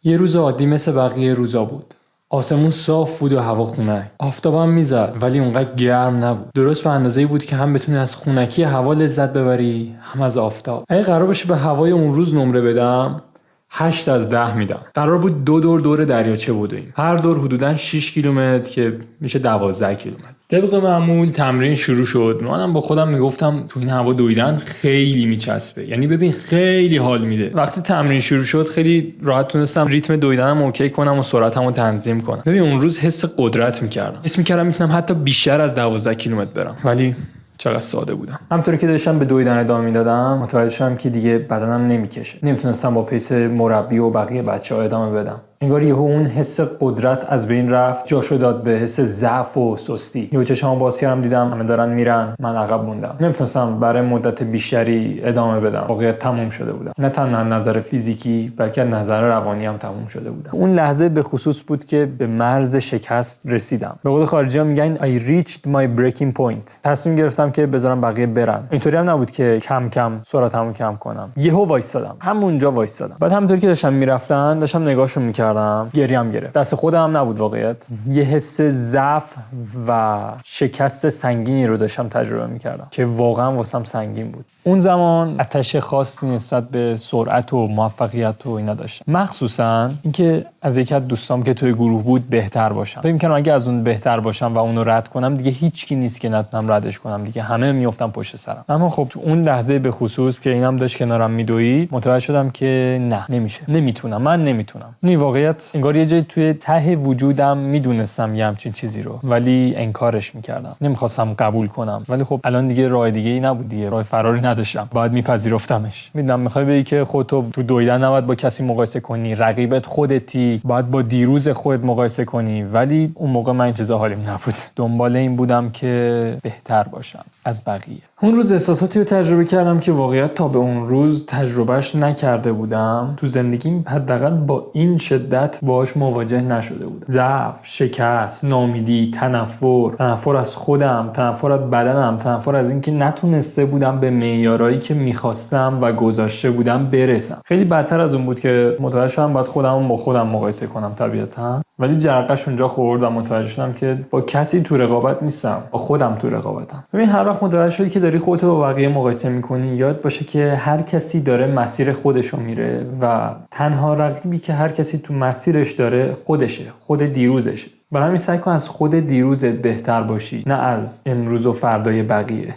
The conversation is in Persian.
یه روز عادی مثل بقیه روزا بود. آسمون صاف بود و هوا خنک. آفتابم میزد ولی اونقدر گرم نبود. درست به اندازه‌ای بود که هم بتونی از خنکی هوا لذت ببری، هم از آفتاب. اگه قرار باشه به هوای اون روز نمره بدم، 8 از 10 میدم. قرار بود 2 دور دریاچه بدویم. هر دور حدوداً 6 کیلومتر که میشه 12 کیلومتر. طبق معمول تمرین شروع شد. منم با خودم میگفتم تو این هوا دویدن خیلی میچسبه. یعنی ببین خیلی حال میده. وقتی تمرین شروع شد خیلی راحت تونستم ریتم دویدنم اوکی کنم و سرعتمو تنظیم کنم. ببین اون روز حس قدرت میکردم. حس میکردم میتونم حتی بیشتر از 12 کیلومتر برم. ولی چقدر ساده بودم. همونطوری که داشتم به دویدن ادامه میدادم متوجه شدم که دیگه بدنم نمیکشه. نمیتونستم با پیس مربی و بقیه بچه‌ها ادامه بدم. انگار یهو اون حس قدرت از بین رفت، جاشو داد به حس ضعف و سستی. یهو چشامو باز کردم دیدم همه دارن میرن، من عقب موندم. نمیتونستم برای مدت بیشتری ادامه بدم. واقعا تموم شده بودم. نه تنها از نظر فیزیکی بلکه از نظر روانی هم تموم شده بودم. اون لحظه به خصوص بود که به مرز شکست رسیدم. به قول خارجی‌ها میگن I reached my breaking point. تصمیم گرفتم که بذارم بقیه برن. اینطوری هم نبود که کم کم سرعتمو کم کنم. یهو وایسادم. همونجا وایسادم. بعد همونطوری که داشتم میرفتن داشتم نگاهشون میکردم. گریم گرفت. دست خودم نبود واقعیت. یه حس ضعف و شکست سنگینی رو داشتم تجربه میکردم که واقعا واسم سنگین بود. اون زمان آتش خاصی نسبت به سرعت و موفقیت و اینا داشتم. مخصوصا اینکه از یکی از دوستام که توی گروه بود بهتر باشم. فکر می‌کردم اگه از اون بهتر باشم و اونو رد کنم دیگه هیچکی نیست که نتونم ردش کنم. دیگه همه میافتن پشت سرم. اما خب تو اون لحظه به خصوص که اینم داشت کنارم میدوید متوجه شدم که نه نمیشه. نمیتونم. من نمیتونم. این واقعیت انگار یه جایی توی ته وجودم میدونستم یه همچین چیزی رو ولی انکارش میکردم. نمیخواستم قبول کنم. ولی خب الان دیگه راه دیگه‌ای نبود دیگه. راه فراری نداشتم. باید میپذیرفتمش. میدونم میخوای بگی که خودتو تو دویدن نباید با کسی مقایسه کنی. رقیبت خودتی. باید با دیروز خودت مقایسه کنی. ولی اون موقع من این چیزا حالیم نبود. دنبال این بودم که بهتر باشم از بقیه. اون روز احساساتی رو تجربه کردم که واقعیت تا به اون روز تجربهش نکرده بودم. تو زندگیم حداقل با این شدت باهاش مواجه نشده بودم. ضعف، شکست، ناامیدی، تنفر از خودم، تنفر از بدنم، تنفر از اینکه نتونسته بودم به معیارایی که می‌خواستم و گذاشته بودم برسم. خیلی بدتر از اون بود که متوجه شدم باید خودم با خودم مقایسه کنم طبیعتاً. ولی جرقش اونجا خورد و متوجه شدم که با کسی تو رقابت نیستم، با خودم تو رقابتم. ببین هر وقت متوجه شدی که داری خودت با بقیه مقایسه می‌کنی یاد باشه که هر کسی داره مسیر خودشو میره و تنها رقیبی که هر کسی تو مسیرش داره خودشه، خود دیروزشه. برای همین سعی کن از خود دیروزت بهتر باشی، نه از امروز و فردای بقیه.